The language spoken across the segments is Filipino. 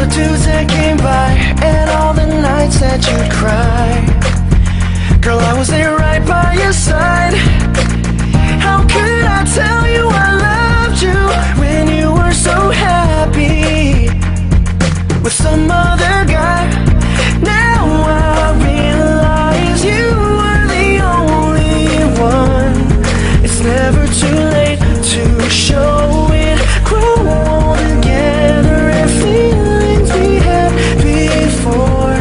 the dudes that came by and all the nights that you cried. Girl, I was there right by your side. How could I tell you I loved you when you were so happy with some other guy? Now I realize you were the only one. It's never too late to show it. Grow old together and feelings we had before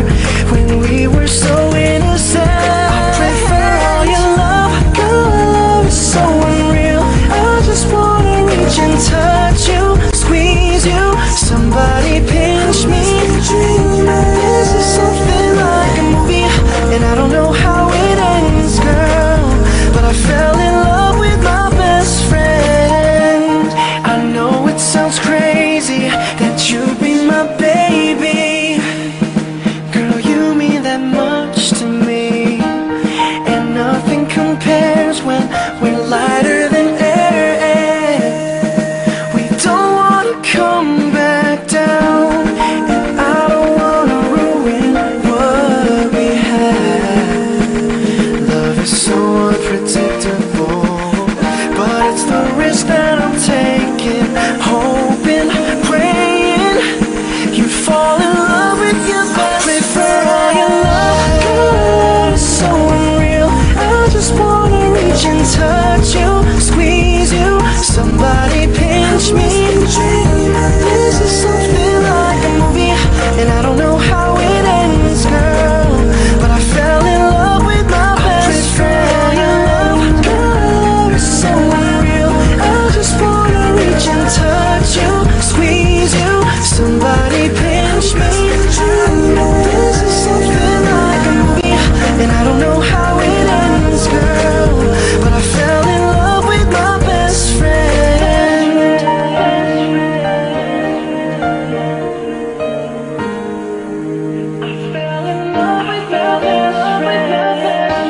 when we were so innocent. I pray for all your love, girl, our love is so unreal. I just wanna reach and touch you, squeeze you, somebody pinch me. This is something like a movie, and I don't know how it ends, girl, but I fell in love with my best friend. I know it sounds crazy that you'd be my baby. Girl, you mean that much to me, and nothing compares when we're lighter than air. We don't wanna come back down, and I don't wanna ruin what we had. Love is so unpredictable, but it's the risk that I'm taking, hoping, praying you fall in love with your best. I pray for all your love, girl, it's so unreal. I just wanna reach and touch you, squeeze you, somebody pinch me. This is something like a movie, and I don't know how it ends, girl, but I fell in love with my best friend. Your love, girl, is so unreal. I just wanna reach and touch you, squeeze you, somebody pinch me. This is something like a movie, and I don't know how it ends, girl, but I fell in love with my best friend. I fell in love with my best friend.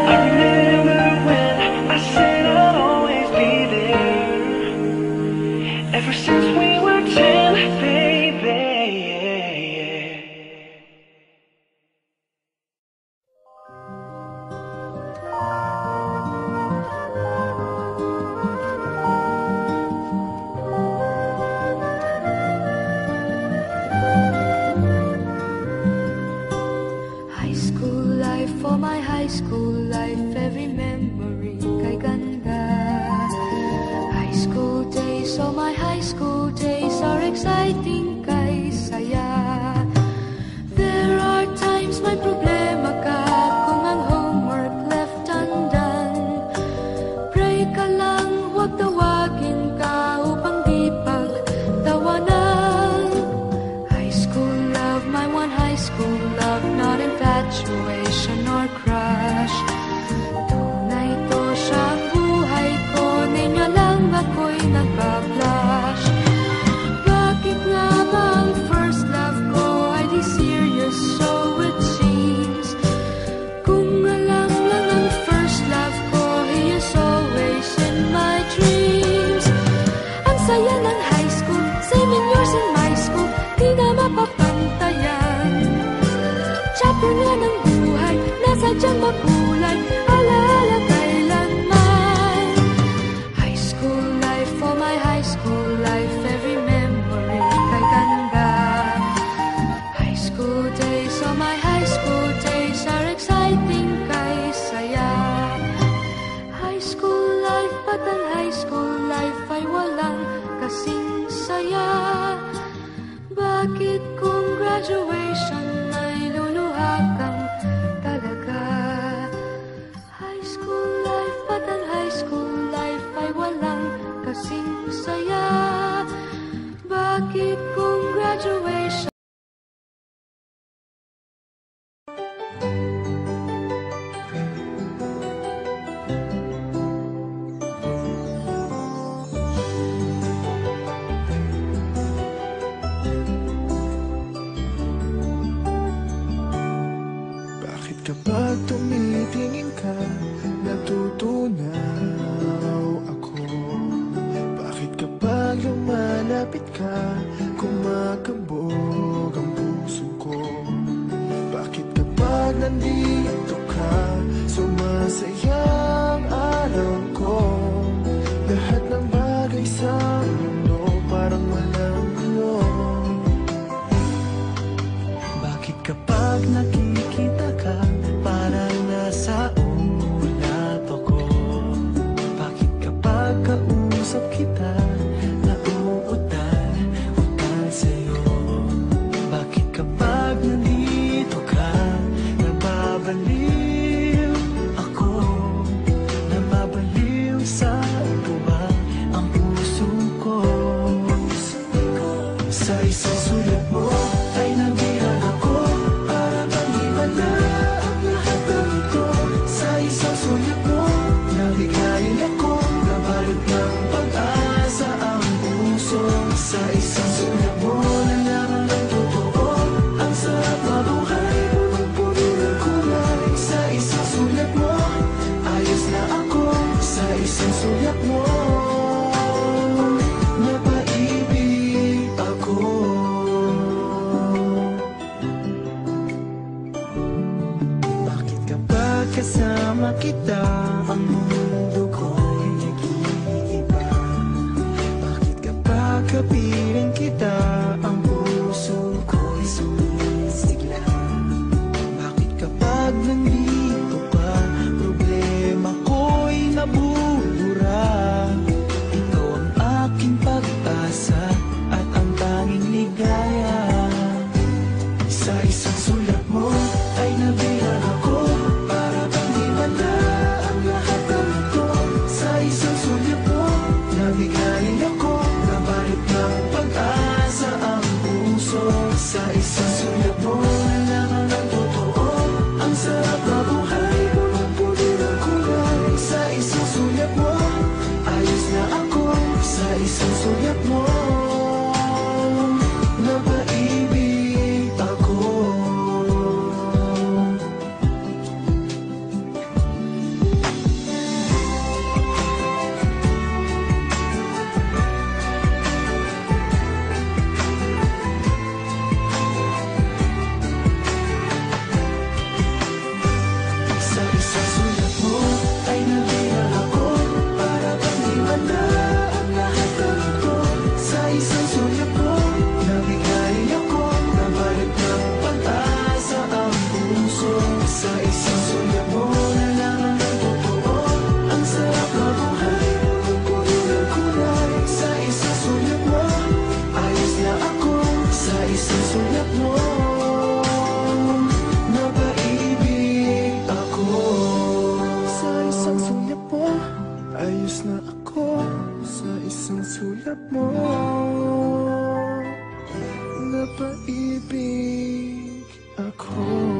I remember when I said I'd always be there. Ever since we were 10, baby. High school life, for my high school life, every memory kay ganda. High school days, oh my high school days are exciting kay saya. There are times may problema ka kung ang homework left undone. Pray ka lang, huwag tawagin ka upang di pagtawanan. High school love, my one high school love, not infatuation or crush. Tunay to siyang buhay ko, ninyo lang ako'y nagbablush. Bakit nga ba ang first love ko ay di serious, so it seems? Kung alam lang ang first love ko, he is always in my dreams. Ang saya ng high school, 7 years in my school, di na mapapantayan. Chapter nga ng buhay, nasa diyang makulay, alaala kailanman. High school life, for my high school life, every memory kay ganda. High school days, oh my high school days are exciting kay saya. High school life, but ang high school life ay walang kasing saya. Bakit kung graduation ay luluha kang talaga? High school life, but ang high school life ay walang kasing saya. Bakit kung graduation isang sulyap mo, napaibig ako. Bakit kapag kasama kita, ang mundo ko'y nag-iiba? Bakit kapag kapiling kita, ang puso ko'y sumisigla? Bakit kapag nandito ka, problema ko'y nabubura? Ikaw ang aking pag-asa at ang tanging ligaya. Sa isang sulat mo ay nabilang ako, para bang di manda ang lahat ng ito. Sa isang sulat mo, nabigayin ako, nabalik ng pag-asa ang puso. Sa isang sulat mo, nalaman ang totoo, ang sarap na buhay, punong-puno ng kulay. Sa isang sulat mo, ayos na ako. Sa isang sulat mo, napaibig ako. Sa isang sulat mo ay nabilang ako, para bang di manda ang lahat ng ito. Sa isang sulat mo, nabigay ako, nabalik ng pag-asa ang puso. Sa isang sulat mo, nalaman ang totoo, ang sarap na buhay, punong-puno ng kulay. Sa isang sulat mo, ayos na ako. Sa isang sulat mo, napaibig ako. Sa isang sulat mo, ayos na ako. Sa isang sulat mo, napaibig ako.